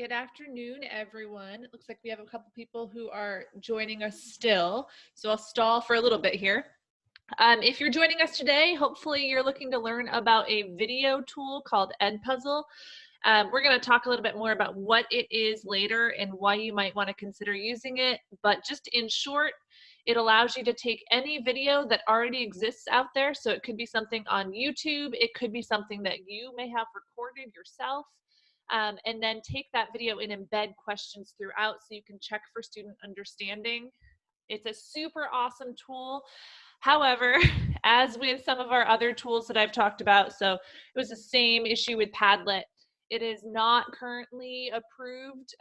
good afternoon, everyone. It looks like we have a couple people who are joining us still, so I'll stall for a little bit here. If you're joining us today, hopefully you're looking to learn about a video tool called Edpuzzle. We're going to talk a little bit more about what it is later and why you might want to consider using it, but just in short, it allows you to take any video that already exists out there. So it could be something on YouTube, it could be something that you may have recorded yourself, and then take that video and embed questions throughout so you can check for student understanding. It's a super awesome tool. However, as with some of our other tools that I've talked about, so it was the same issue with Padlet. It is not currently approved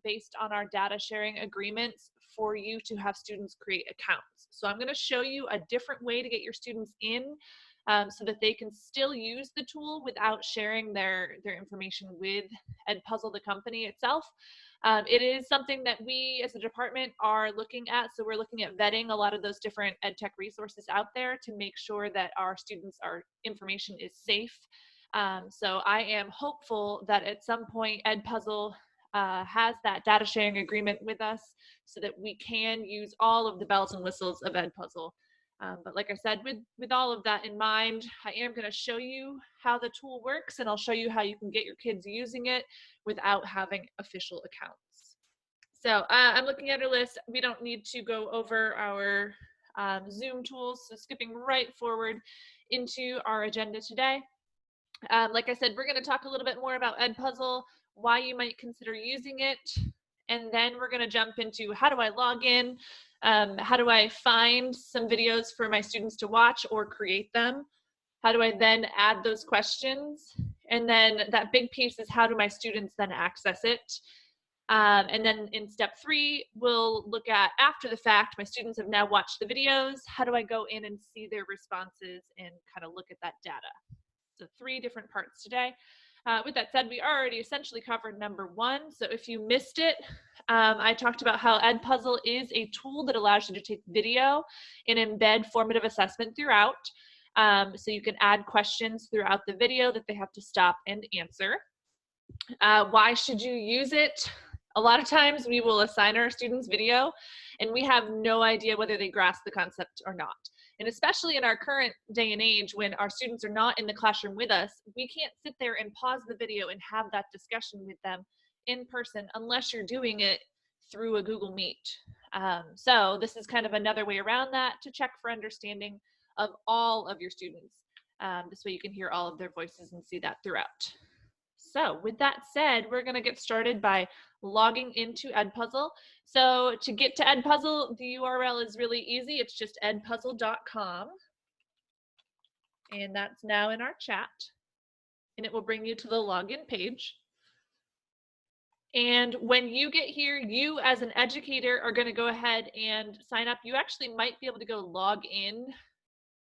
based on our data sharing agreements for you to have students create accounts. So I'm going to show you a different way to get your students in so that they can still use the tool without sharing their information with Edpuzzle, the company itself. It is something that we as a department are looking at. So we're looking at vetting a lot of those different EdTech resources out there to make sure that our students, our information is safe. So I am hopeful that at some point Edpuzzle has that data sharing agreement with us so that we can use all of the bells and whistles of Edpuzzle. But like I said, with all of that in mind, I am going to show you how the tool works, and I'll show you how you can get your kids using it without having official accounts. So I'm looking at our list. We don't need to go over our Zoom tools, so skipping right forward into our agenda today. Like I said, we're going to talk a little bit more about Edpuzzle, why you might consider using it, and then we're going to jump into how do I log in, how do I find some videos for my students to watch or create them, how do I then add those questions, and then that big piece is how do my students then access it. And then in step 3, we'll look at after the fact, my students have now watched the videos, how do I go in and see their responses and kind of look at that data. So 3 different parts today. With that said, we already essentially covered number 1. So if you missed it, I talked about how Edpuzzle is a tool that allows you to take video and embed formative assessment throughout. So you can add questions throughout the video that they have to stop and answer. Why should you use it? A lot of times we will assign our students video and we have no idea whether they grasp the concept or not. And especially in our current day and age when our students are not in the classroom with us, we can't sit there and pause the video and have that discussion with them in person unless you're doing it through a Google Meet. So this is kind of another way around that to check for understanding of all of your students. This way you can hear all of their voices and see that throughout. So with that said, we're going to get started by logging into Edpuzzle. So to get to Edpuzzle, the URL is really easy. It's just edpuzzle.com. And that's now in our chat. And it will bring you to the login page. And when you get here, you as an educator are going to go ahead and sign up. You actually might be able to go log in,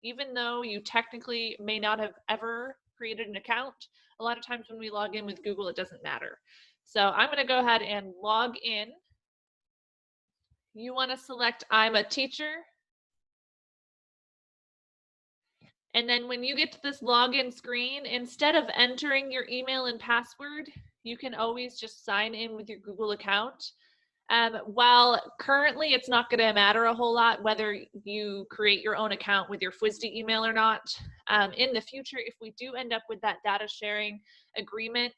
even though you technically may not have ever created an account. A lot of times when we log in with Google, it doesn't matter. So I'm going to go ahead and log in. You want to select I'm a teacher. And then when you get to this login screen, instead of entering your email and password, you can always just sign in with your Google account. While currently it's not going to matter a whole lot whether you create your own account with your FWSD email or not, in the future, if we do end up with that data sharing agreement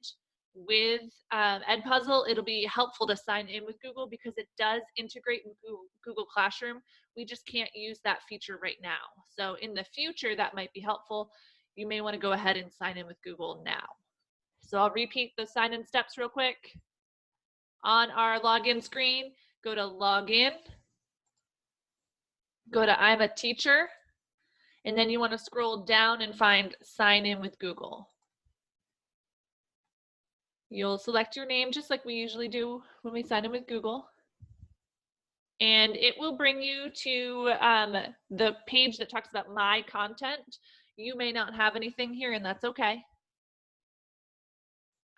with Edpuzzle, it'll be helpful to sign in with Google because it does integrate in Google Classroom. We just can't use that feature right now. So in the future, that might be helpful. You may want to go ahead and sign in with Google now. So I'll repeat the sign-in steps real quick. On our login screen, go to login, go to I'm a teacher, and then you want to scroll down and find sign in with Google. You'll select your name just like we usually do when we sign in with Google. And it will bring you to the page that talks about my content. You may not have anything here, and that's okay.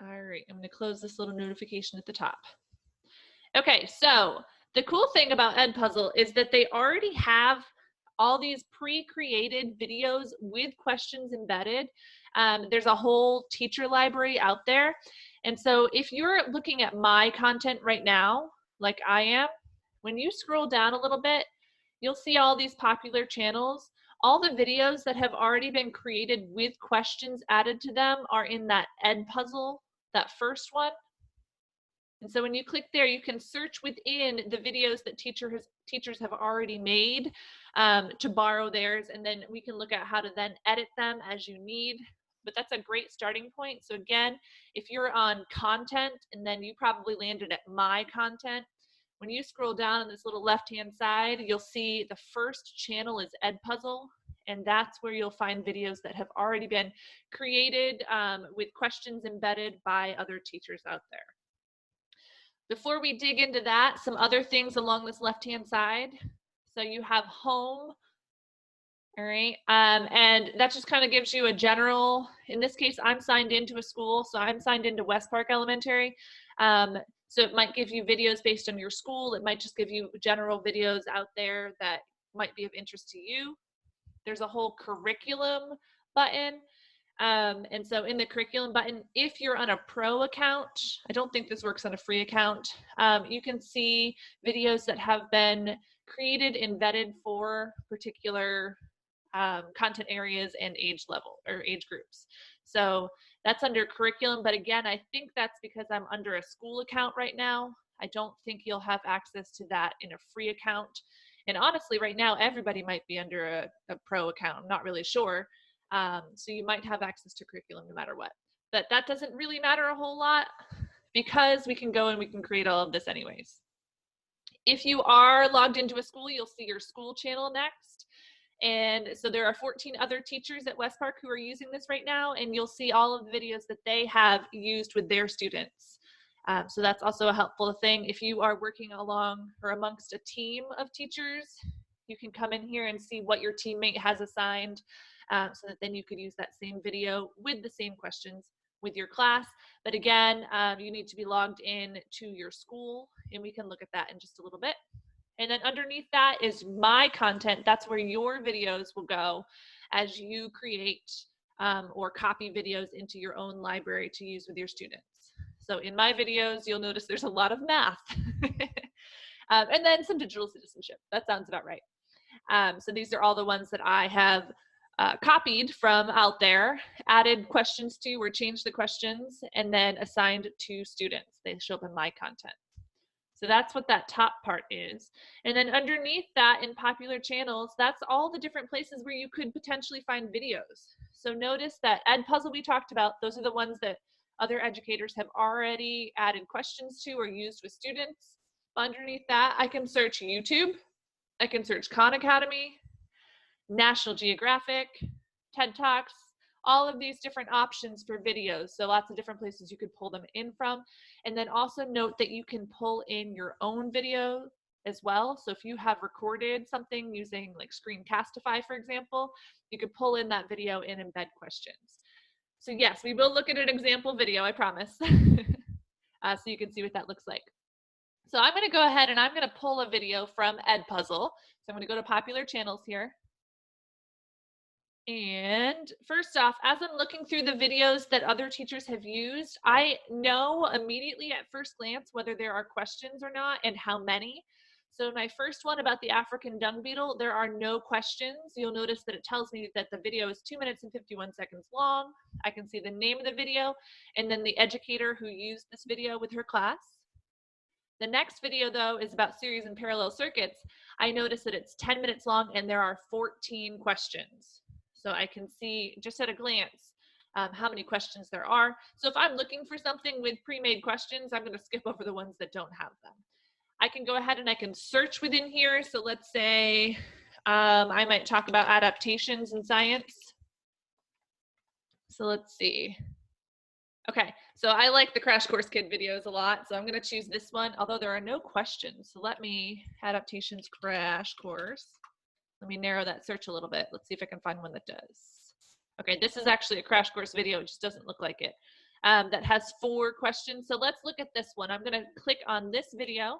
All right, I'm going to close this little notification at the top. Okay, so the cool thing about Edpuzzle is that they already have all these pre-created videos with questions embedded. There's a whole teacher library out there. And so if you're looking at my content right now, like I am, when you scroll down a little bit, you'll see all these popular channels. All the videos that have already been created with questions added to them are in that Edpuzzle, that first one. And so when you click there, you can search within the videos that teachers have already made to borrow theirs, and then we can look at how to then edit them as you need. But that's a great starting point. So again, if you're on content and then you probably landed at my content, when you scroll down on this little left-hand side, you'll see the first channel is Edpuzzle, and that's where you'll find videos that have already been created with questions embedded by other teachers out there. Before we dig into that, some other things along this left-hand side. So you have home, all right, and that just kind of gives you a general, in this case, I'm signed into a school, so I'm signed into West Park Elementary. So it might give you videos based on your school. It might just give you general videos out there that might be of interest to you. There's a whole curriculum button. And so in the curriculum button, if you're on a pro account, I don't think this works on a free account, you can see videos that have been created and vetted for particular content areas and age level or age groups. So that's under curriculum, but again, I think that's because I'm under a school account right now. I don't think you'll have access to that in a free account. And honestly, right now, everybody might be under a pro account. I'm not really sure. So you might have access to curriculum no matter what. But that doesn't really matter a whole lot because we can go and we can create all of this anyways. If you are logged into a school, you'll see your school channel next. And so there are 14 other teachers at West Park who are using this right now, and you'll see all of the videos that they have used with their students. So that's also a helpful thing. If you are working along or amongst a team of teachers, you can come in here and see what your teammate has assigned so that then you could use that same video with the same questions with your class. But again, you need to be logged in to your school, and we can look at that in just a little bit. And then underneath that is my content. That's where your videos will go as you create or copy videos into your own library to use with your students. So in my videos, you'll notice there's a lot of math and then some digital citizenship. That sounds about right. So these are all the ones that I have copied from out there, added questions to or changed the questions, and then assigned to students. They show up in my content. So that's what that top part is. And then underneath that in popular channels, that's all the different places where you could potentially find videos. So notice that Edpuzzle we talked about, those are the ones that other educators have already added questions to or used with students. Underneath that, I can search YouTube, I can search Khan Academy, National Geographic, TED Talks, all of these different options for videos. So lots of different places you could pull them in from. And then also note that you can pull in your own video as well. So if you have recorded something using like Screencastify, for example, you could pull in that video and embed questions. So yes, we will look at an example video, I promise. So you can see what that looks like. So I'm going to go ahead and I'm going to pull a video from Edpuzzle. So I'm going to go to popular channels here. And first off, as I'm looking through the videos that other teachers have used, I know immediately at first glance whether there are questions or not and how many. So my first one about the African dung beetle, there are no questions. You'll notice that it tells me that the video is 2 minutes and 51 seconds long. I can see the name of the video and then the educator who used this video with her class. The next video, though, is about series and parallel circuits. I notice that it's 10 minutes long and there are 14 questions. So I can see just at a glance how many questions there are. So if I'm looking for something with pre-made questions, I'm going to skip over the ones that don't have them. I can go ahead and I can search within here. So let's say I might talk about adaptations in science. So let's see. Okay, so I like the Crash Course Kid videos a lot, so I'm going to choose this one, although there are no questions. So let me, adaptations crash course. Let me narrow that search a little bit. Let's see if I can find one that does. Okay, this is actually a crash course video. It just doesn't look like it. That has 4 questions. So let's look at this one. I'm going to click on this video.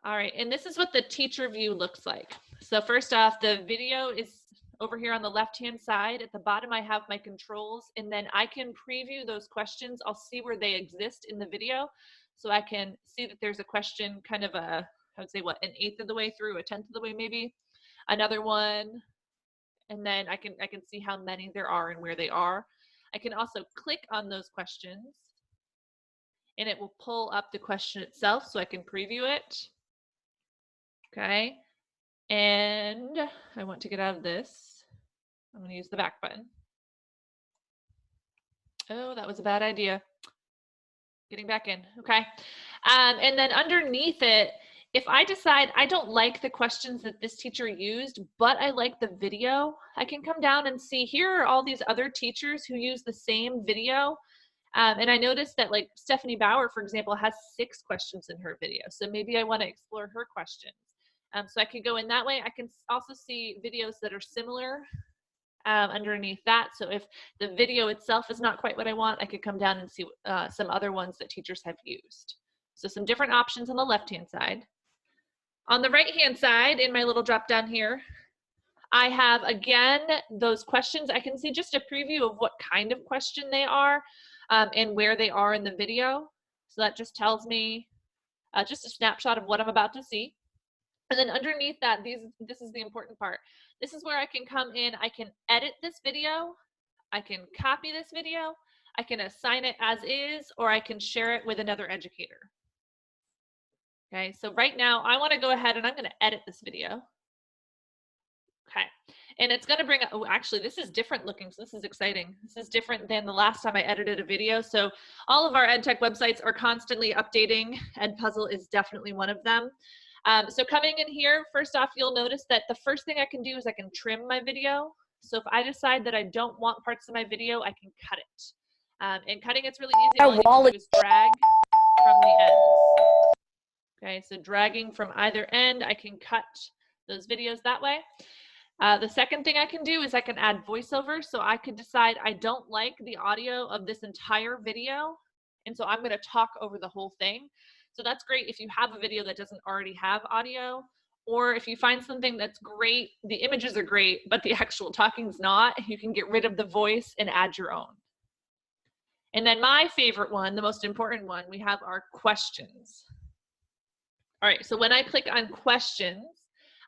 All right, and this is what the teacher view looks like. So first off, the video is over here on the left-hand side. At the bottom, I have my controls, and then I can preview those questions. I'll see where they exist in the video. So I can see that there's a question kind of I would say what, an eighth of the way through, a tenth of the way maybe, another one, and then I can see how many there are and where they are. I can also click on those questions, and it will pull up the question itself so I can preview it. Okay, and I want to get out of this. I'm going to use the back button. Oh, that was a bad idea. Getting back in. Okay. And then underneath it, if I decide I don't like the questions that this teacher used, but I like the video, I can come down and see here are all these other teachers who use the same video. And I noticed that like Stephanie Bauer, for example, has 6 questions in her video. So maybe I want to explore her questions. So I could go in that way. I can also see videos that are similar underneath that. So if the video itself is not quite what I want, I could come down and see some other ones that teachers have used. So some different options on the left-hand side. On the right-hand side, in my little drop down here, I have, again, those questions. I can see just a preview of what kind of question they are and where they are in the video. So that just tells me just a snapshot of what I'm about to see. And then underneath that, this is the important part. This is where I can come in, I can edit this video, I can copy this video, I can assign it as is, or I can share it with another educator. Okay, so right now I want to go ahead and I'm going to edit this video. Okay, and it's going to bring up, oh, actually this is different looking, so this is exciting. This is different than the last time I edited a video. So all of our EdTech websites are constantly updating. Edpuzzle is definitely one of them. So coming in here, first off, you'll notice that the first thing I can do is I can trim my video. So if I decide that I don't want parts of my video, I can cut it. And cutting it's really easy. All I need to do is drag from the ends. Okay, so dragging from either end, I can cut those videos that way. The second thing I can do is I can add voiceover. So I could decide I don't like the audio of this entire video, and so I'm going to talk over the whole thing. So that's great if you have a video that doesn't already have audio, or if you find something that's great, the images are great, but the actual talking's not, you can get rid of the voice and add your own. And then my favorite one, the most important one, we have our questions. All right, so when I click on questions,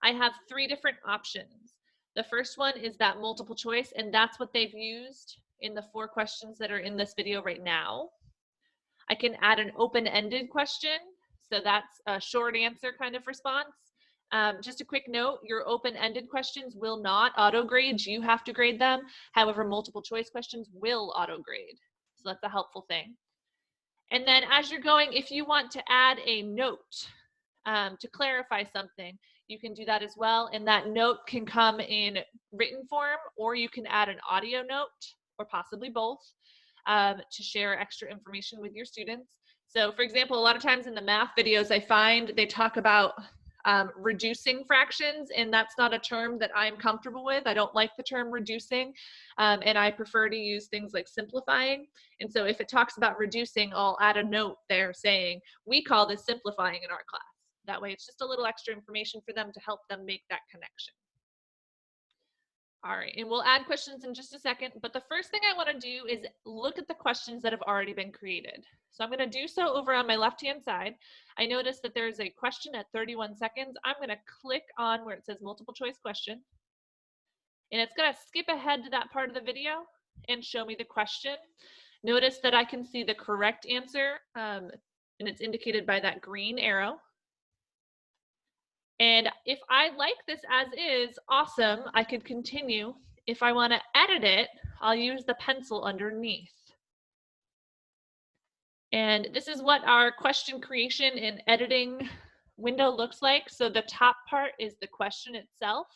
I have 3 different options. The first one is that multiple choice, and that's what they've used in the 4 questions that are in this video right now. I can add an open-ended question. So that's a short answer kind of response. Just a quick note, your open-ended questions will not auto-grade. You have to grade them. However, multiple choice questions will auto-grade. So that's a helpful thing. And then as you're going, if you want to add a note to clarify something, you can do that as well. And that note can come in written form, or you can add an audio note, or possibly both. To share extra information with your students. So for example, a lot of times in the math videos, I find they talk about reducing fractions, and that's not a term that I'm comfortable with. I don't like the term reducing, and I prefer to use things like simplifying. And so if it talks about reducing, I'll add a note there saying, we call this simplifying in our class. That way it's just a little extra information for them to help them make that connection. All right, and we'll add questions in just a second, but the first thing I want to do is look at the questions that have already been created. So I'm going to do so over on my left-hand side. I notice that there's a question at 31 seconds. I'm going to click on where it says multiple choice question, and it's going to skip ahead to that part of the video and show me the question. Notice that I can see the correct answer, and it's indicated by that green arrow. And if I like this as is, awesome, I could continue. If I want to edit it, I'll use the pencil underneath. And this is what our question creation and editing window looks like. So the top part is the question itself.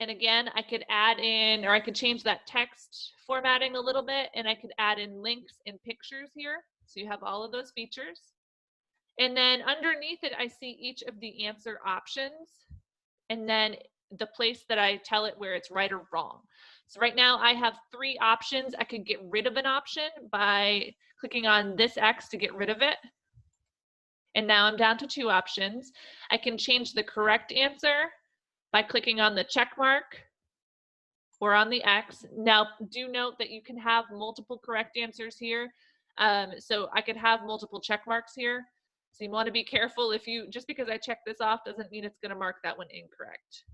And again, I could add in, or I could change that text formatting a little bit, and I could add in links and pictures here. So you have all of those features. And then underneath it, I see each of the answer options, and then the place that I tell it where it's right or wrong. So right now I have 3 options. I could get rid of an option by clicking on this X to get rid of it. And now I'm down to 2 options. I can change the correct answer by clicking on the check mark or on the X. Now, do note that you can have multiple correct answers here. So I could have multiple check marks here. So you want to be careful. If you, just because I check this off doesn't mean it's going to mark that one incorrect.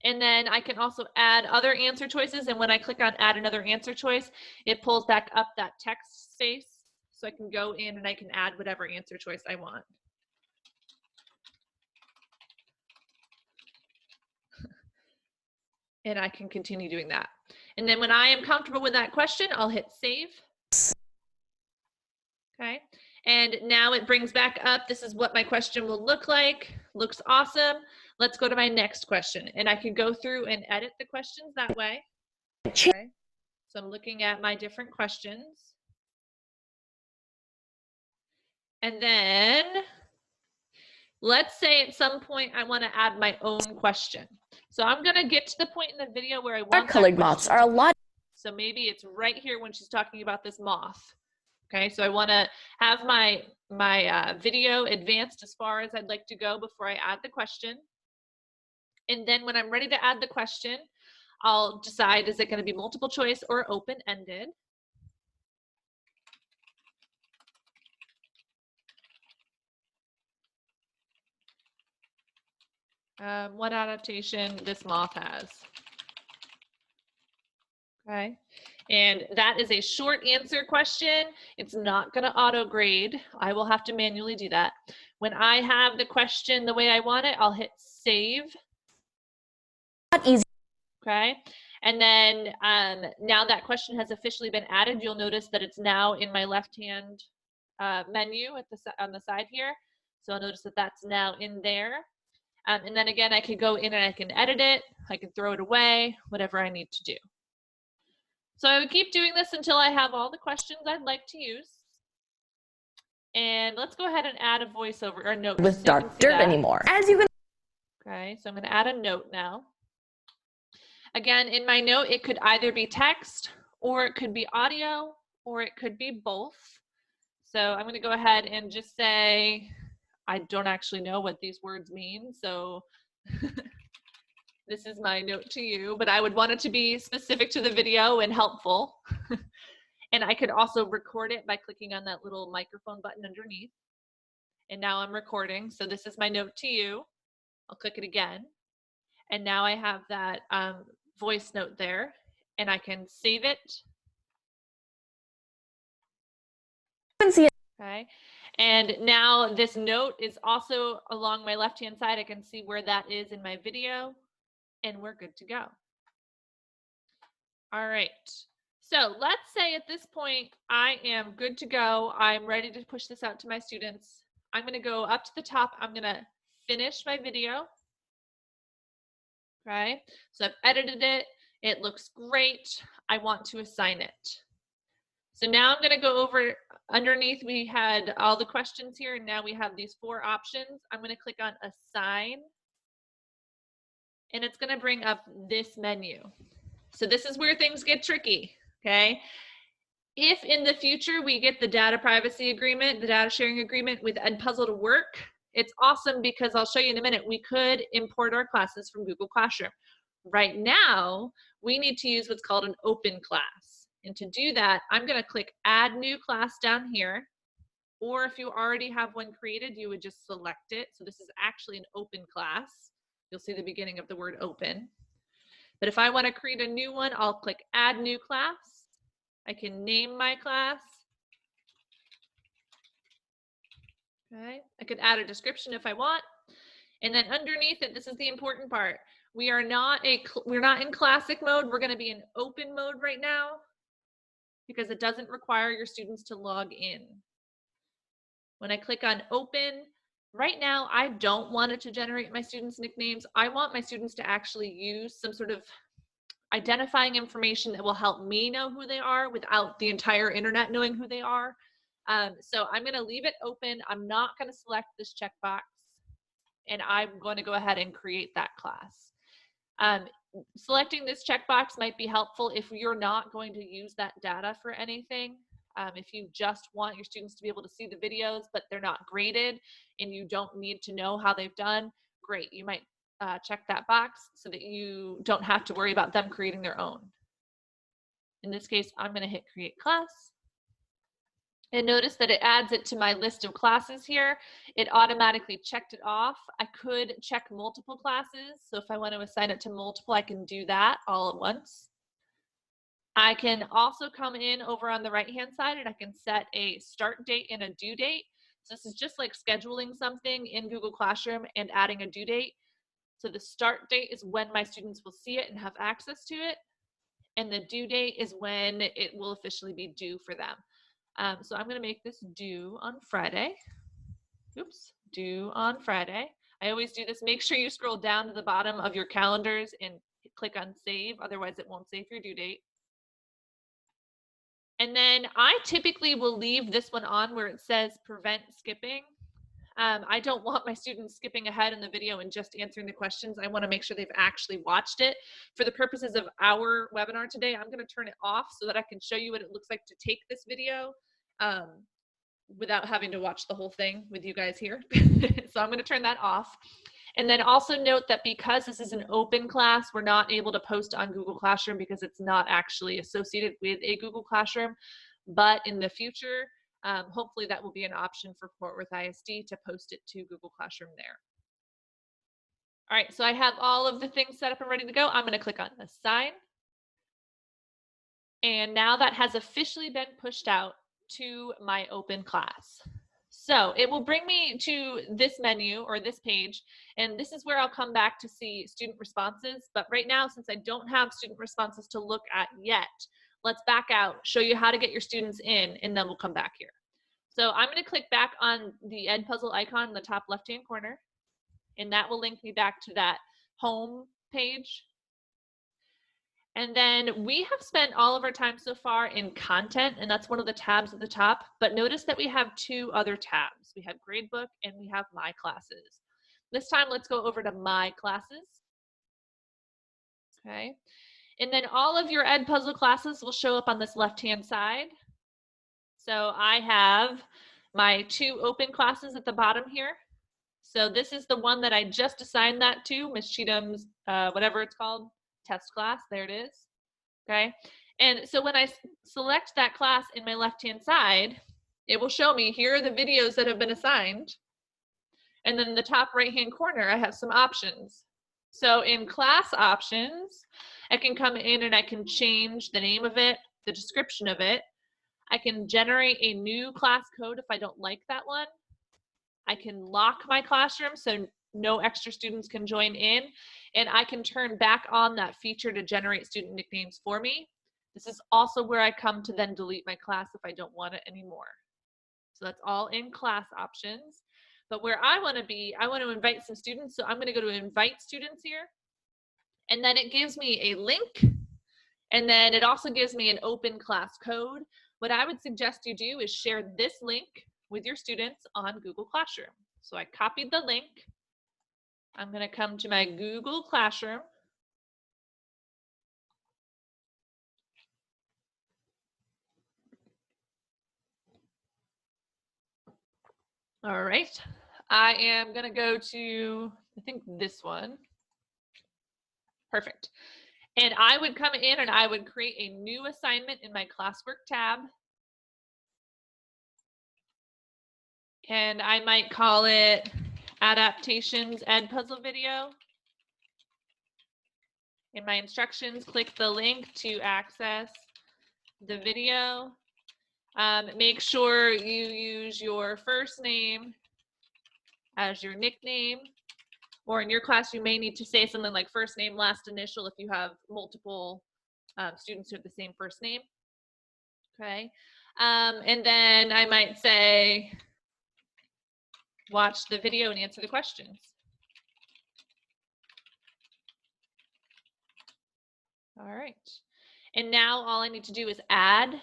And then I can also add other answer choices. And when I click on add another answer choice, it pulls back up that text space. So I can go in and I can add whatever answer choice I want. And I can continue doing that. And then when I am comfortable with that question, I'll hit save. Okay. And now it brings back up, this is what my question will look like. Looks awesome. Let's go to my next question. And I can go through and edit the questions that way. Okay. So I'm looking at my different questions. And then let's say at some point I want to add my own question. So I'm going to get to the point in the video where I want colored moths are a lot. So maybe it's right here when she's talking about this moth. Okay, so I want to have my video advanced as far as I'd like to go before I add the question. And then when I'm ready to add the question, I'll decide, is it going to be multiple choice or open-ended? What adaptation this moth has. Okay, and that is a short answer question. It's not going to auto grade. I will have to manually do that. When I have the question the way I want it, I'll hit save. Not easy. Okay, and then now that question has officially been added, you'll notice that it's now in my left-hand menu at on the side here. So I'll notice that that's now in there. And then again, I can go in and I can edit it. I can throw it away, whatever I need to do. So I would keep doing this until I have all the questions I'd like to use. And let's go ahead and add a voiceover or a note. With dark dirt anymore. As you can. Okay, so I'm going to add a note now. Again, in my note, it could either be text or it could be audio or it could be both. So I'm going to go ahead and just say, I don't actually know what these words mean. So this is my note to you, but I would want it to be specific to the video and helpful. And I could also record it by clicking on that little microphone button underneath. And now I'm recording. So this is my note to you. I'll click it again. And now I have that voice note there and I can save it. Okay. And now this note is also along my left-hand side. I can see where that is in my video and we're good to go. All right. So let's say at this point, I am good to go. I'm ready to push this out to my students. I'm going to go up to the top. I'm going to finish my video. Okay. So I've edited it. It looks great. I want to assign it. So now I'm going to go over underneath. We had all the questions here and now we have these 4 options. I'm going to click on assign and it's going to bring up this menu. So this is where things get tricky. Okay. If in the future we get the data privacy agreement, the data sharing agreement with Edpuzzle to work, it's awesome because I'll show you in a minute, we could import our classes from Google Classroom. Right now, we need to use what's called an open class. And to do that, I'm going to click add new class down here. Or if you already have one created, you would just select it. So this is actually an open class. You'll see the beginning of the word open. But if I want to create a new one, I'll click add new class. I can name my class. Okay. I could add a description if I want. And then underneath it, this is the important part. We're not in classic mode. We're going to be in open mode right now because it doesn't require your students to log in. When I click on open, right now, I don't want it to generate my students' nicknames. I want my students to actually use some sort of identifying information that will help me know who they are without the entire internet knowing who they are. So I'm going to leave it open. I'm not going to select this checkbox, and I'm going to go ahead and create that class. Selecting this checkbox might be helpful if you're not going to use that data for anything. If you just want your students to be able to see the videos, but they're not graded and you don't need to know how they've done, great. You might check that box so that you don't have to worry about them creating their own. In this case, I'm going to hit create class. And notice that it adds it to my list of classes here. It automatically checked it off. I could check multiple classes. So if I want to assign it to multiple, I can do that all at once. I can also come in over on the right-hand side and I can set a start date and a due date. So this is just like scheduling something in Google Classroom and adding a due date. So the start date is when my students will see it and have access to it. And the due date is when it will officially be due for them. So I'm going to make this due on Friday. Oops, due on Friday. I always do this. Make sure you scroll down to the bottom of your calendars and click on save. Otherwise, it won't save your due date. And then I typically will leave this one on where it says prevent skipping. I don't want my students skipping ahead in the video and just answering the questions. I want to make sure they've actually watched it. For the purposes of our webinar today, I'm going to turn it off so that I can show you what it looks like to take this video without having to watch the whole thing with you guys here. So I'm going to turn that off. And then also note that because this is an open class, we're not able to post on Google Classroom because it's not actually associated with a Google Classroom. But in the future, hopefully that will be an option for Fort Worth ISD to post it to Google Classroom there. All right, so I have all of the things set up and ready to go. I'm going to click on Assign. And now that has officially been pushed out to my open class. So it will bring me to this menu or this page, and this is where I'll come back to see student responses. But right now, since I don't have student responses to look at yet, let's back out, show you how to get your students in, and then we'll come back here. So I'm going to click back on the Edpuzzle icon in the top left-hand corner, and that will link me back to that home page. And then we have spent all of our time so far in content, and that's one of the tabs at the top. But notice that we have two other tabs. We have Gradebook and we have My Classes. This time, let's go over to My Classes. Okay. And then all of your Edpuzzle classes will show up on this left-hand side. So I have my two open classes at the bottom here. So this is the one that I just assigned that to, Ms. Cheatham's, whatever it's called, test class. There it is. Okay. And so when I select that class in my left-hand side, it will show me here are the videos that have been assigned. And then in the top right-hand corner, I have some options. So in class options, I can come in and I can change the name of it, the description of it. I can generate a new class code if I don't like that one. I can lock my classroom so no extra students can join in, and I can turn back on that feature to generate student nicknames for me. This is also where I come to then delete my class if I don't want it anymore. So that's all in class options. But where I want to be, I want to invite some students, so I'm going to go to invite students here, and then it gives me a link, and then it also gives me an open class code. What I would suggest you do is share this link with your students on Google Classroom. So I copied the link. I'm going to come to my Google Classroom. All right. I am going to go to, I think this one. Perfect. And I would come in and I would create a new assignment in my classwork tab. And I might call it Adaptations Edpuzzle Video. In my instructions, click the link to access the video. Make sure you use your first name as your nickname, or in your class, you may need to say something like first name, last initial if you have multiple students who have the same first name. Okay. And then I might say, watch the video and answer the questions. All right. And now all I need to do is add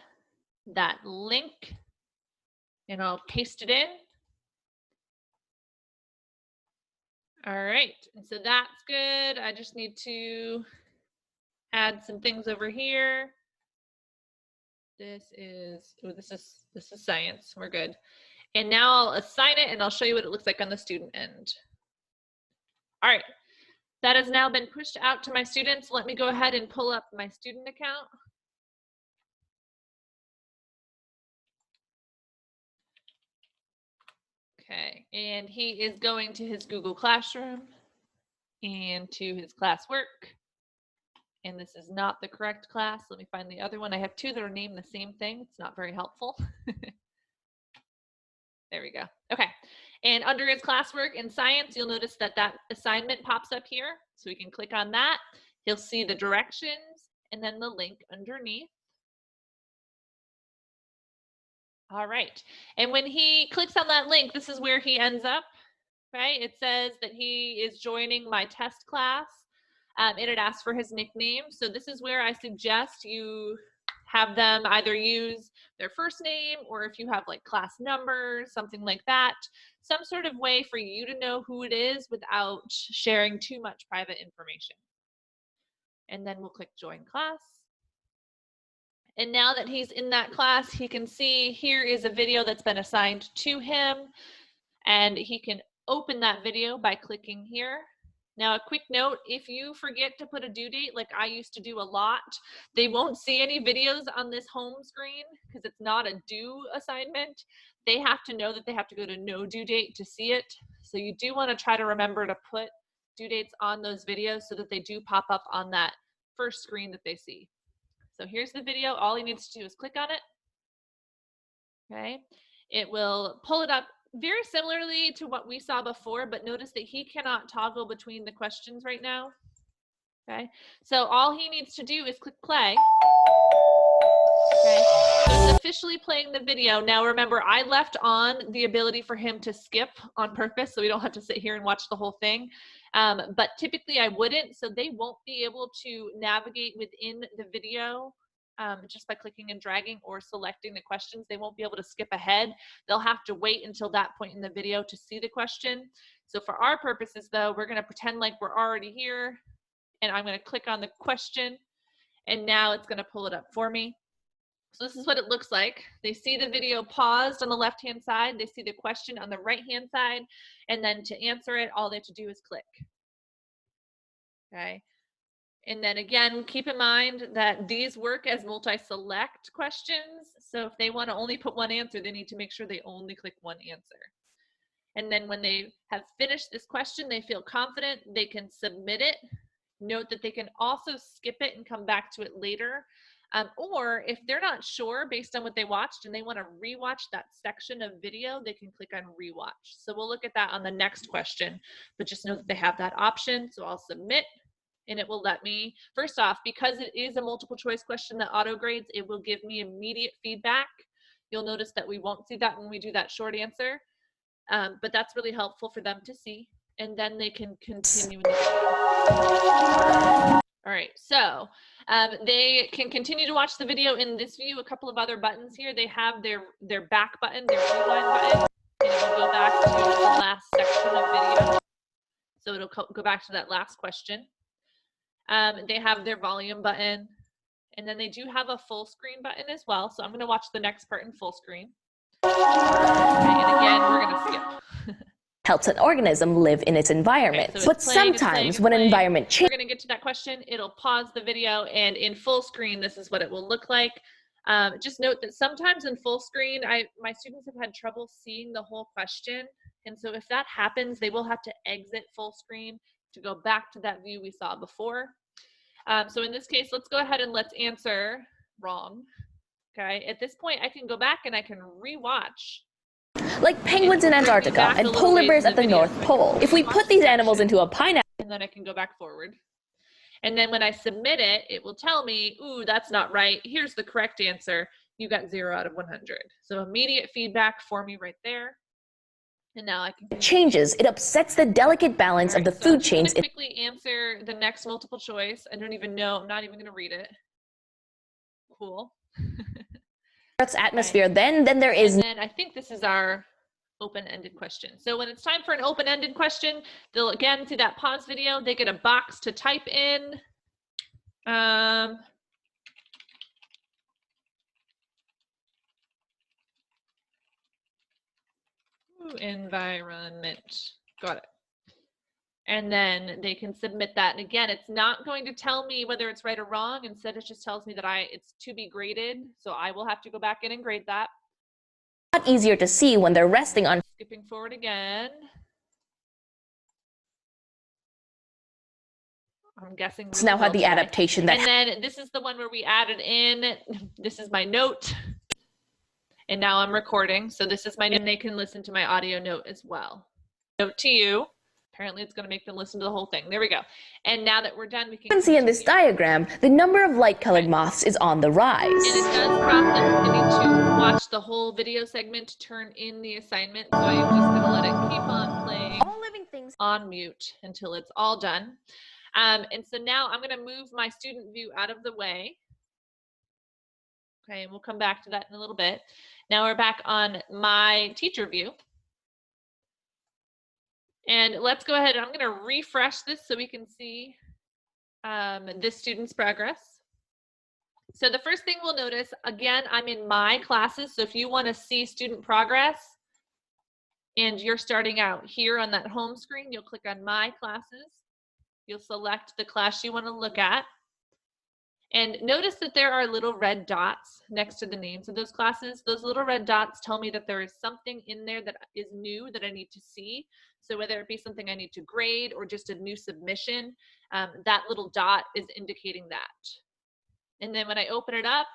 that link, and I'll paste it in. All right, and so that's good. I just need to add some things over here. This is science. We're good. And now I'll assign it and I'll show you what it looks like on the student end. All right, that has now been pushed out to my students. Let me go ahead and pull up my student account. Okay, and he is going to his Google Classroom and to his classwork. And this is not the correct class. Let me find the other one. I have two that are named the same thing. It's not very helpful. There we go. Okay. And under his classwork in science, you'll notice that that assignment pops up here. So we can click on that. He'll see the directions and then the link underneath. All right. And when he clicks on that link, this is where he ends up, right? It says that he is joining my test class. And it asks for his nickname. So this is where I suggest you have them either use their first name, or if you have like class numbers, something like that, some sort of way for you to know who it is without sharing too much private information. And then we'll click join class. And now that he's in that class, he can see here is a video that's been assigned to him, and he can open that video by clicking here. Now, a quick note, if you forget to put a due date, like I used to do a lot, they won't see any videos on this home screen because it's not a due assignment. They have to know that they have to go to no due date to see it. So you do want to try to remember to put due dates on those videos so that they do pop up on that first screen that they see. So here's the video. All he needs to do is click on it. Okay. It will pull it up very similarly to what we saw before, but notice that he cannot toggle between the questions right now. Okay, so all he needs to do is click play. Okay, so it's officially playing the video. Now remember, I left on the ability for him to skip on purpose, so we don't have to sit here and watch the whole thing. But typically I wouldn't, so they won't be able to navigate within the video just by clicking and dragging or selecting the questions. They won't be able to skip ahead. They'll have to wait until that point in the video to see the question. So for our purposes though, we're gonna pretend like we're already here, and I'm gonna click on the question, and now it's gonna pull it up for me. So this is what it looks like. They see the video paused on the left-hand side, they see the question on the right-hand side, and then to answer it, all they have to do is click. Okay. And then again, keep in mind that these work as multi-select questions. So if they want to only put one answer, they need to make sure they only click one answer. And then when they have finished this question, they feel confident, they can submit it. Note that they can also skip it and come back to it later. Or if they're not sure based on what they watched and they want to rewatch that section of video, they can click on rewatch. So we'll look at that on the next question, but just know that they have that option. So I'll submit. And it will let me, first off, because it is a multiple choice question that auto grades, it will give me immediate feedback. You'll notice that we won't see that when we do that short answer, but that's really helpful for them to see. And then they can continue. All right, so they can continue to watch the video in this view. A couple of other buttons here. They have their back button, their rewind button, and it will go back to the last section of video. So it'll go back to that last question. They have their volume button, and then they do have a full screen button as well. So I'm going to watch the next part in full screen. Okay, and again, we're going to skip. Helps an organism live in its environment. Okay, so but sometimes when an environment changes, we're going to get to that question. It'll pause the video, and in full screen, this is what it will look like. Just note that sometimes in full screen, my students have had trouble seeing the whole question. And so if that happens, they will have to exit full screen to go back to that view we saw before. So in this case, let's go ahead and let's answer wrong. Okay, at this point, I can go back and I can rewatch. Like penguins in Antarctica and polar bears at the North Pole. If we put these animals into a pineapple, and then I can go back forward. And then when I submit it, it will tell me, ooh, that's not right. Here's the correct answer. You got 0 out of 100. So immediate feedback for me right there. And now I can changes. It upsets the delicate balance of the food chains. I'm going to quickly answer the next multiple choice. I don't even know. I'm not even going to read it. Cool. Earth's atmosphere. Okay. Then there is. And then I think this is our open-ended question. So when it's time for an open-ended question, they'll again see that pause video. They get a box to type in. environment. Got it. And then they can submit that. And again, it's not going to tell me whether it's right or wrong. Instead, it just tells me that it's to be graded. So I will have to go back in and grade that. A lot easier to see when they're resting on. Skipping forward again. I'm guessing Really now had the adaptation that. And then this is the one where we added in. This is my note. And now I'm recording. So this is my note. And they can listen to my audio note as well. Note to you. Apparently it's going to make them listen to the whole thing. There we go. And now that we're done, we can see in this diagram, the number of light-colored moths is on the rise. And it does prompt them to need to watch the whole video segment to turn in the assignment. So I'm just going to let it keep on playing all living things on mute until it's all done. And so now I'm going to move my student view out of the way. Okay, and we'll come back to that in a little bit. Now we're back on my teacher view. And let's go ahead. I'm going to refresh this so we can see this student's progress. So the first thing we'll notice, again, I'm in my classes. So if you want to see student progress and you're starting out here on that home screen, you'll click on my classes. You'll select the class you want to look at. And notice that there are little red dots next to the names of those classes. Those little red dots tell me that there is something in there that is new that I need to see. So whether it be something I need to grade or just a new submission, that little dot is indicating that. And then when I open it up,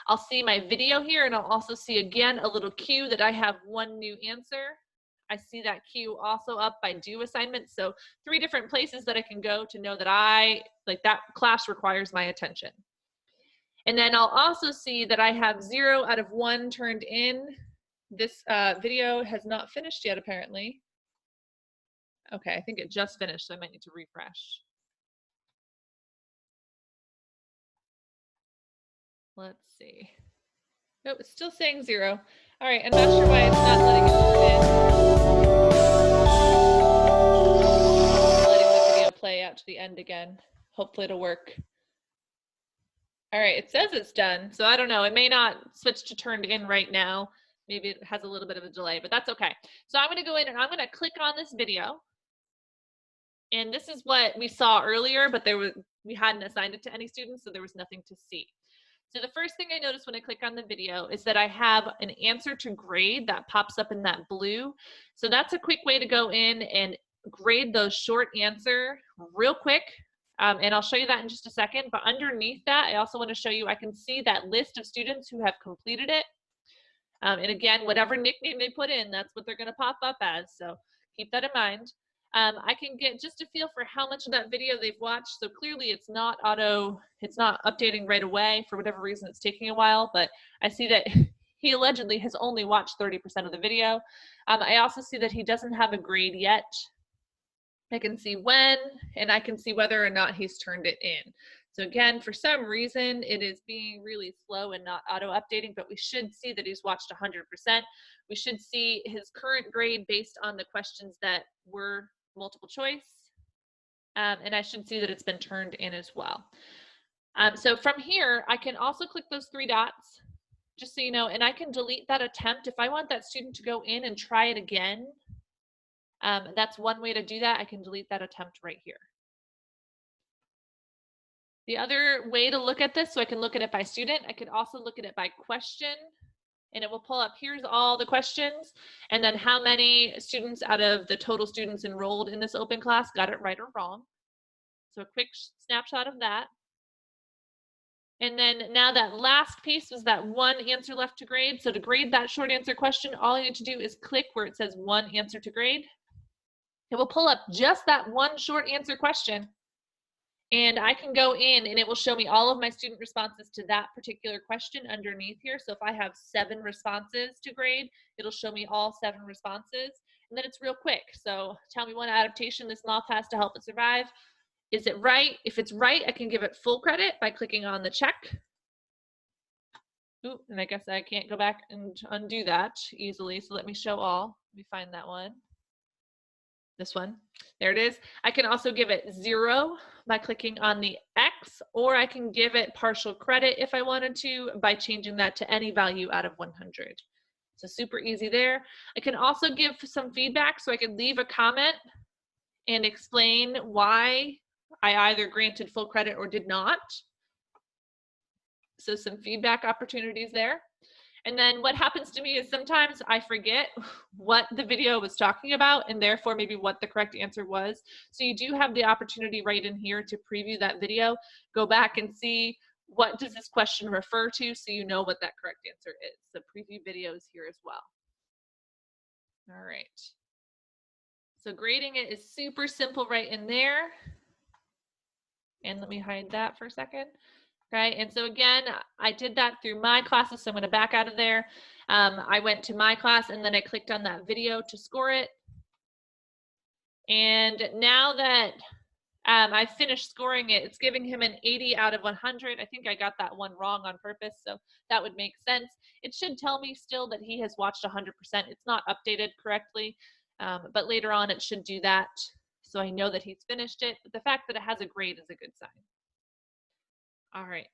I'll see my video here, and I'll also see again a little cue that I have one new answer. I see that cue also up by due assignment. So 3 different places that I can go to know that that class requires my attention. And then I'll also see that I have 0 out of 1 turned in. This video has not finished yet, apparently. Okay, I think it just finished, so I might need to refresh. Let's see. Oh, it's still saying 0. All right, I'm not sure why it's not letting it turn in. Letting the video play out to the end again. Hopefully it'll work. All right, it says it's done, so I don't know. It may not switch to turned in right now. Maybe it has a little bit of a delay, but that's okay. So I'm going to go in and I'm going to click on this video. And this is what we saw earlier, but we hadn't assigned it to any students, so there was nothing to see. So the first thing I notice when I click on the video is that I have an answer to grade that pops up in that blue. So that's a quick way to go in and grade those short answer real quick. And I'll show you that in just a second. But underneath that, I also want to show you, I can see that list of students who have completed it. And again, whatever nickname they put in, that's what they're going to pop up as. So keep that in mind. I can get just a feel for how much of that video they've watched. So clearly it's not updating right away. For whatever reason, it's taking a while, but I see that he allegedly has only watched 30% of the video. I also see that he doesn't have a grade yet. I can see when, and I can see whether or not he's turned it in. So again, for some reason, it is being really slow and not auto-updating, but we should see that he's watched 100%. We should see his current grade based on the questions that were multiple choice, and I should see that it's been turned in as well. So from here, I can also click those 3 dots, just so you know, and I can delete that attempt. If I want that student to go in and try it again, that's one way to do that. I can delete that attempt right here. The other way to look at this, so I can look at it by student, I could also look at it by question. And it will pull up, here's all the questions, and then how many students out of the total students enrolled in this open class got it right or wrong. So a quick snapshot of that. And then now that last piece was that 1 answer left to grade. So to grade that short answer question, all you need to do is click where it says 1 answer to grade. It will pull up just that 1 short answer question. And I can go in and it will show me all of my student responses to that particular question underneath here. So if I have 7 responses to grade, it'll show me all 7 responses. And then it's real quick. So tell me one adaptation this moth has to help it survive. Is it right? If it's right, I can give it full credit by clicking on the check. Ooh, and I guess I can't go back and undo that easily. So let me show all. Let me find that one. This one, there it is. I can also give it 0 by clicking on the X, or I can give it partial credit if I wanted to by changing that to any value out of 100. So super easy there. I can also give some feedback, so I can leave a comment and explain why I either granted full credit or did not. So some feedback opportunities there. And then what happens to me is sometimes I forget what the video was talking about and therefore maybe what the correct answer was. So you do have the opportunity right in here to preview that video, go back and see what does this question refer to so you know what that correct answer is. So preview videos here as well. All right. So grading it is super simple right in there. And let me hide that for a second. Okay, and so again, I did that through my classes, so I'm going to back out of there. I went to my class and then I clicked on that video to score it. And now that I finished scoring it, it's giving him an 80 out of 100. I think I got that one wrong on purpose, so that would make sense. It should tell me still that he has watched 100%. It's not updated correctly, but later on it should do that, so I know that he's finished it. But the fact that it has a grade is a good sign. All right.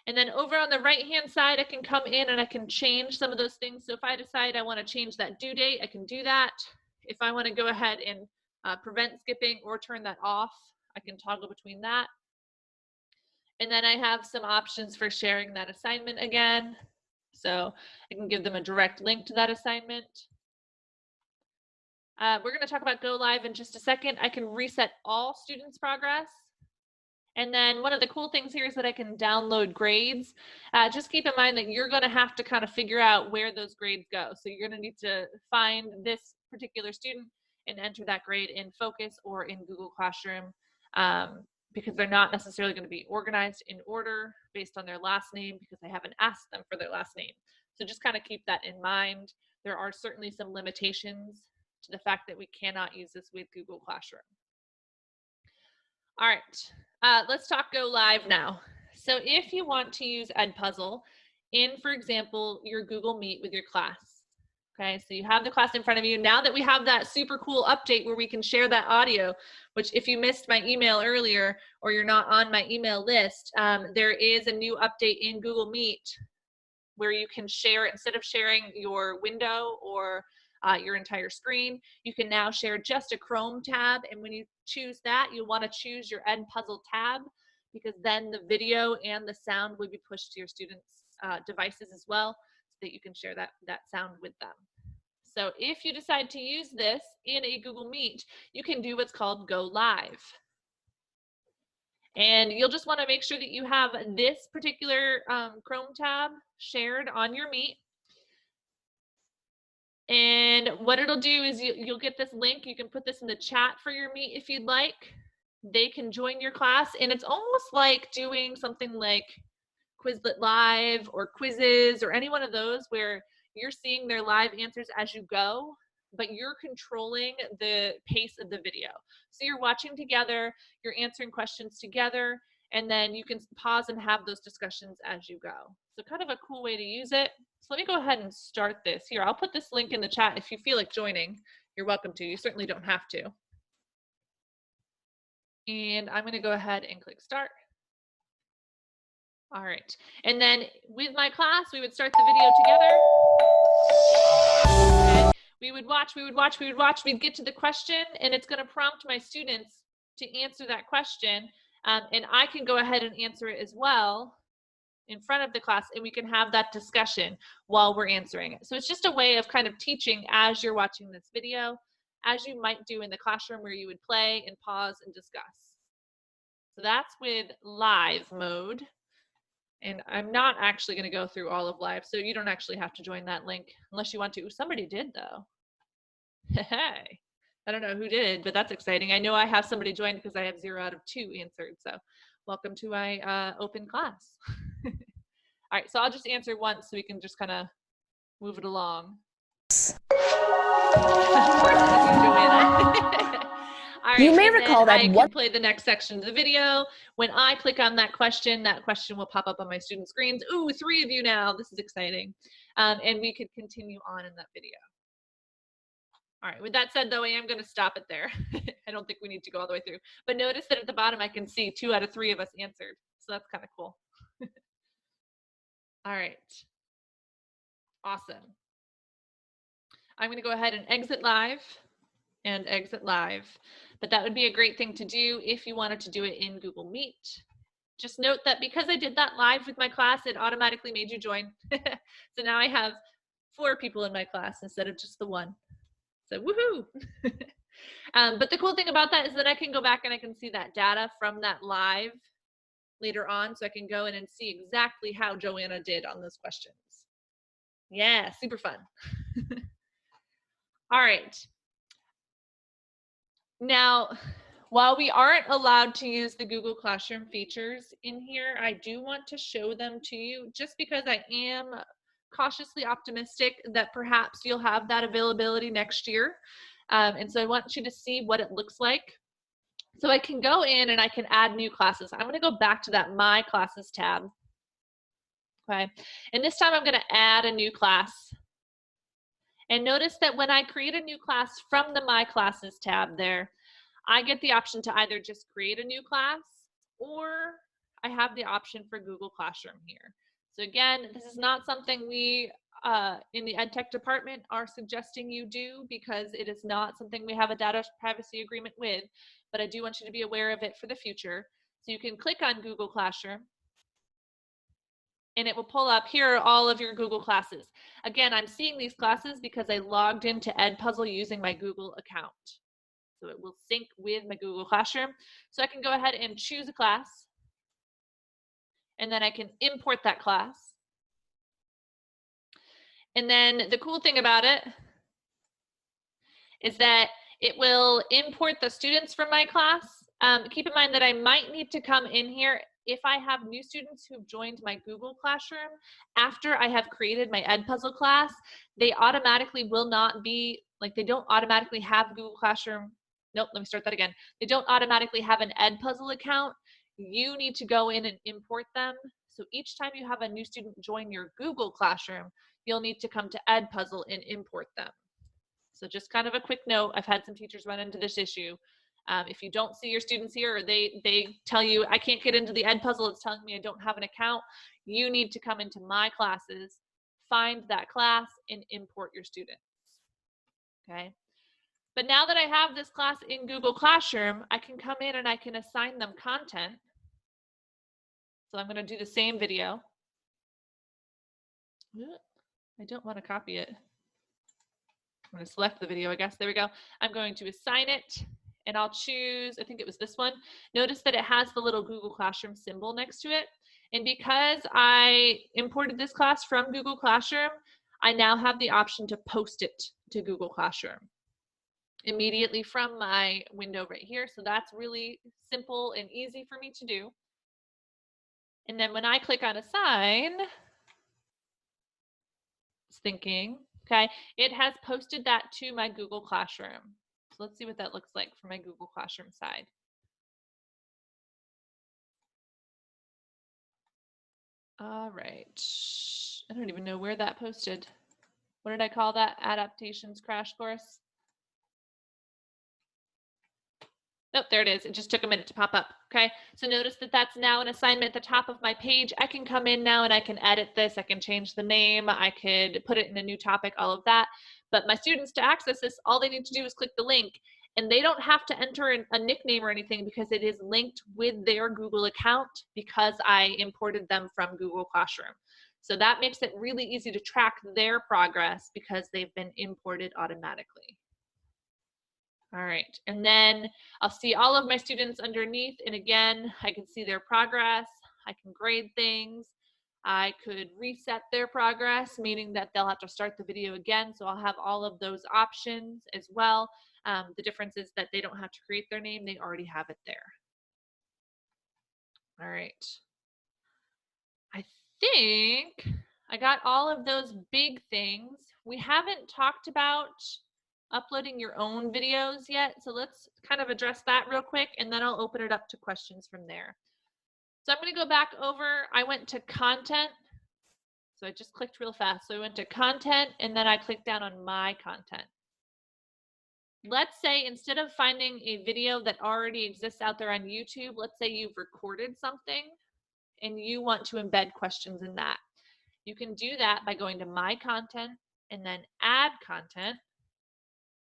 And then over on the right-hand side, I can come in and I can change some of those things. So if I decide I want to change that due date, I can do that. If I want to go ahead and prevent skipping or turn that off, I can toggle between that. And then I have some options for sharing that assignment again. So I can give them a direct link to that assignment. We're going to talk about Go Live in just a second. I can reset all students' progress. And then one of the cool things here is that I can download grades. Just keep in mind that you're going to have to kind of figure out where those grades go. So you're going to need to find this particular student and enter that grade in Focus or in Google Classroom, because they're not necessarily going to be organized in order based on their last name, because I haven't asked them for their last name. So just kind of keep that in mind. There are certainly some limitations to the fact that we cannot use this with Google Classroom. All right, let's talk Go Live now. So if you want to use Edpuzzle in, for example, your Google Meet with your class, okay, so you have the class in front of you. Now that we have that super cool update where we can share that audio, which if you missed my email earlier or you're not on my email list, there is a new update in Google Meet where you can share, instead of sharing your window or your entire screen, you can now share just a Chrome tab. And when you choose that, you'll want to choose your Edpuzzle tab, because then the video and the sound will be pushed to your students' devices as well, so that you can share that sound with them. So if you decide to use this in a Google Meet, you can do what's called Go Live. And you'll just want to make sure that you have this particular Chrome tab shared on your Meet. And what it'll do is you'll get this link. You can put this in the chat for your Meet if you'd like. They can join your class, and it's almost like doing something like Quizlet Live or quizzes or any one of those where you're seeing their live answers as you go, but you're controlling the pace of the video. So you're watching together, you're answering questions together, and then you can pause and have those discussions as you go. So kind of a cool way to use it. So let me go ahead and start this. Here, I'll put this link in the chat. If you feel like joining, you're welcome to. You certainly don't have to. And I'm going to go ahead and click start. All right. And then with my class, we would start the video together. Okay. We would watch, we'd get to the question, and it's going to prompt my students to answer that question. And I can go ahead and answer it as well in front of the class, and we can have that discussion while we're answering it. So it's just a way of kind of teaching as you're watching this video, as you might do in the classroom where you would play and pause and discuss. So that's with live mode. And I'm not actually going to go through all of live, so you don't actually have to join that link unless you want to. Somebody did, though. Hey, I don't know who did, but that's exciting. I know I have somebody joined because I have 0 out of 2 answered. So welcome to my open class. All right, so I'll just answer once so we can just kind of move it along. All right, you may recall that I can play the next section of the video. When I click on that question will pop up on my student screens. Ooh, 3 of you now. This is exciting. And we could continue on in that video. All right, with that said, though, I am going to stop it there. I don't think we need to go all the way through. But notice that at the bottom, I can see 2 out of 3 of us answered. So that's kind of cool. All right. Awesome. I'm going to go ahead and exit live and exit live. But that would be a great thing to do if you wanted to do it in Google Meet. Just note that because I did that live with my class, it automatically made you join. So now I have 4 people in my class instead of just the 1. So woohoo! But the cool thing about that is that I can go back and I can see that data from that live later on. So I can go in and see exactly how Joanna did on those questions. Yeah, super fun. All right. Now, while we aren't allowed to use the Google Classroom features in here, I do want to show them to you just because I am cautiously optimistic that perhaps you'll have that availability next year. And so I want you to see what it looks like. So I can go in and I can add new classes. I'm going to go back to that My Classes tab. Okay. And this time I'm going to add a new class. And notice that when I create a new class from the My Classes tab there, I get the option to either just create a new class or I have the option for Google Classroom here. So again, this is not something we in the EdTech department are suggesting you do because it is not something we have a data privacy agreement with, but I do want you to be aware of it for the future. So you can click on Google Classroom and it will pull up, here are all of your Google classes. Again, I'm seeing these classes because I logged into Edpuzzle using my Google account. So it will sync with my Google Classroom. So I can go ahead and choose a class, and then I can import that class. And then the cool thing about it is that it will import the students from my class. Keep in mind that I might need to come in here if I have new students who've joined my Google Classroom after I have created my Edpuzzle class. They automatically will not be, like they don't automatically have Google Classroom. Nope, let me start that again. They don't automatically have an Edpuzzle account. You need to go in and import them. So each time you have a new student join your Google Classroom, you'll need to come to Edpuzzle and import them. So just kind of a quick note, I've had some teachers run into this issue. If you don't see your students here or they tell you, I can't get into the Edpuzzle, it's telling me I don't have an account, you need to come into My Classes, find that class, and import your students. Okay. But now that I have this class in Google Classroom, I can come in and I can assign them content. So I'm going to do the same video. I don't want to copy it. I'm going to select the video, I guess. There we go. I'm going to assign it, and I'll choose, I think it was this one. Notice that it has the little Google Classroom symbol next to it. And because I imported this class from Google Classroom, I now have the option to post it to Google Classroom immediately from my window right here. So that's really simple and easy for me to do. And then when I click on assign, it's thinking, okay, it has posted that to my Google Classroom. So let's see what that looks like from my Google Classroom side. All right, I don't even know where that posted. What did I call that? Adaptations crash course? Nope, there it is. It just took a minute to pop up. Okay, so notice that that's now an assignment at the top of my page. I can come in now and I can edit this. I can change the name. I could put it in a new topic, all of that. But my students, to access this, all they need to do is click the link, and they don't have to enter a nickname or anything because it is linked with their Google account because I imported them from Google Classroom. So that makes it really easy to track their progress because they've been imported automatically. All right, and then I'll see all of my students underneath, and again, I can see their progress. I can grade things. I could reset their progress, meaning that they'll have to start the video again, so I'll have all of those options as well. The difference is that they don't have to create their name, they already have it there. All right. I think I got all of those big things. We haven't talked about uploading your own videos yet, so let's kind of address that real quick, and then I'll open it up to questions from there. So I'm going to go back over. I went to content, so I just clicked real fast. So I went to content, and then I clicked down on my content. Let's say instead of finding a video that already exists out there on YouTube, let's say you've recorded something and you want to embed questions in that. You can do that by going to my content and then add content.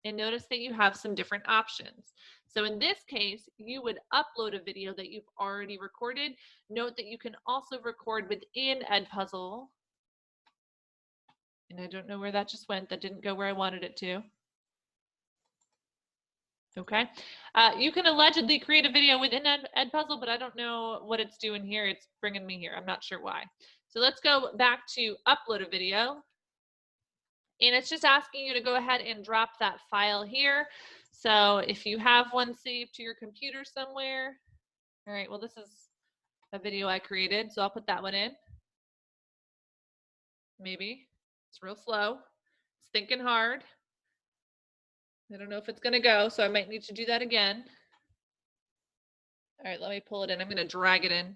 And notice that you have some different options. So in this case, you would upload a video that you've already recorded. Note that you can also record within Edpuzzle. And I don't know where that just went. That didn't go where I wanted it to. Okay. You can allegedly create a video within Edpuzzle, but I don't know what it's doing here. It's bringing me here. I'm not sure why. So let's go back to upload a video. And it's just asking you to go ahead and drop that file here. So if you have one saved to your computer somewhere, all right, well, this is a video I created, so I'll put that one in. Maybe. It's real slow. It's thinking hard. I don't know if it's going to go, so I might need to do that again. All right, let me pull it in. I'm going to drag it in.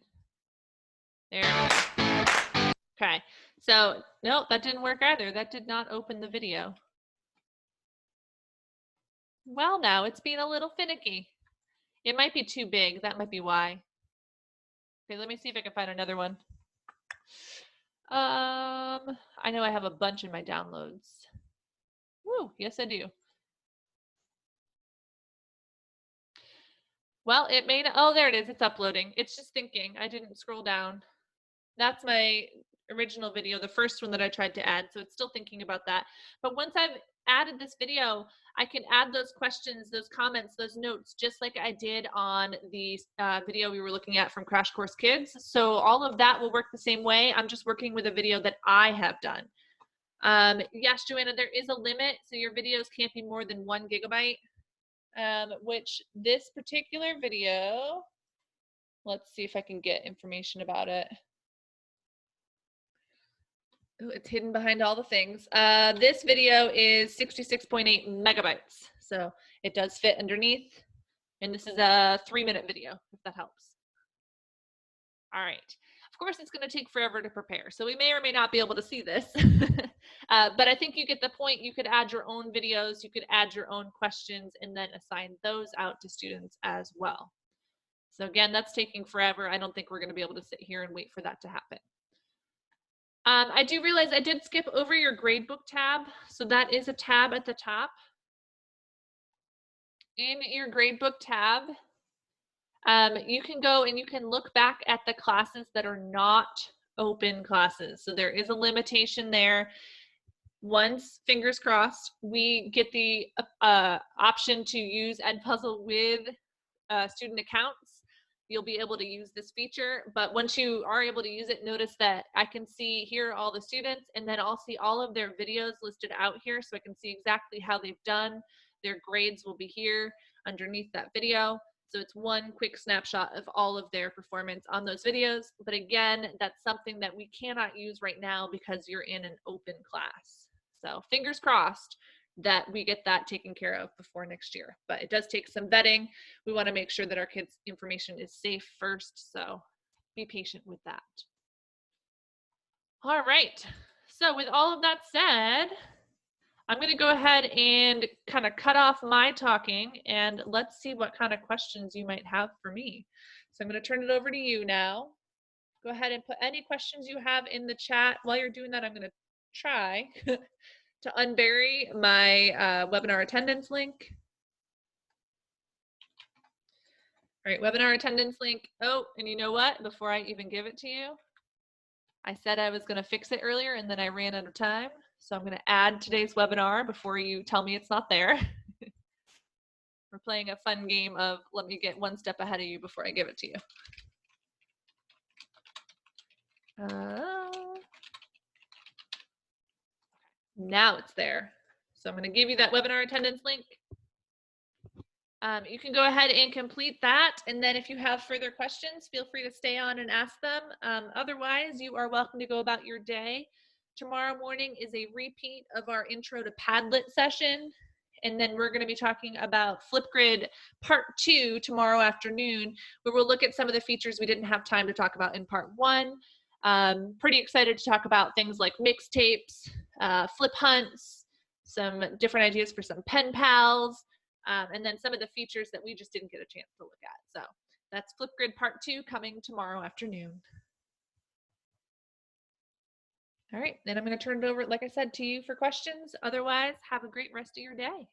There we go. Okay, so no, that didn't work either. That did not open the video. Well, now it's being a little finicky. It might be too big. That might be why. Okay, let me see if I can find another one. I know I have a bunch in my downloads. Woo, yes I do. Well, it may not, oh, there it is. It's uploading. It's just thinking. I didn't scroll down. That's my original video, the first one that I tried to add. So it's still thinking about that. But once I've added this video, I can add those questions, those comments, those notes, just like I did on the video we were looking at from Crash Course Kids. So all of that will work the same way. I'm just working with a video that I have done. Yes, Joanna, there is a limit. So your videos can't be more than 1 gigabyte, which this particular video, let's see if I can get information about it. Oh, it's hidden behind all the things. This video is 66.8 megabytes. So it does fit underneath. And this is a 3-minute video, if that helps. All right. Of course, it's going to take forever to prepare. So we may or may not be able to see this. But I think you get the point. You could add your own videos. You could add your own questions and then assign those out to students as well. So again, that's taking forever. I don't think we're going to be able to sit here and wait for that to happen. I do realize I did skip over your gradebook tab. So that is a tab at the top. In your gradebook tab, you can go and you can look back at the classes that are not open classes. So there is a limitation there. Once, fingers crossed, we get the option to use Edpuzzle with student accounts, you'll be able to use this feature. But once you are able to use it, notice that I can see here all the students, and then I'll see all of their videos listed out here, so I can see exactly how they've done. Their grades will be here underneath that video. So it's one quick snapshot of all of their performance on those videos. But again, that's something that we cannot use right now because you're in an open class. So fingers crossed that we get that taken care of before next year. But it does take some vetting. We want to make sure that our kids' information is safe first. So be patient with that. All right. So with all of that said, I'm going to go ahead and kind of cut off my talking and let's see what kind of questions you might have for me. So I'm going to turn it over to you now. Go ahead and put any questions you have in the chat. While you're doing that, I'm going to try to unbury my webinar attendance link. All right, webinar attendance link. Oh, and you know what? Before I even give it to you, I said I was going to fix it earlier and then I ran out of time. So I'm going to add today's webinar before you tell me it's not there. We're playing a fun game of let me get one step ahead of you before I give it to you. Now it's there. So I'm going to give you that webinar attendance link. You can go ahead and complete that. And then if you have further questions, feel free to stay on and ask them. Otherwise, you are welcome to go about your day. Tomorrow morning is a repeat of our Intro to Padlet session. And then we're going to be talking about Flipgrid Part 2 tomorrow afternoon, where we'll look at some of the features we didn't have time to talk about in Part 1. Pretty excited to talk about things like mixtapes, flip hunts, some different ideas for some pen pals, and then some of the features that we just didn't get a chance to look at. So that's Flipgrid Part 2 coming tomorrow afternoon. All right, then I'm going to turn it over, like I said, to you for questions. Otherwise, have a great rest of your day.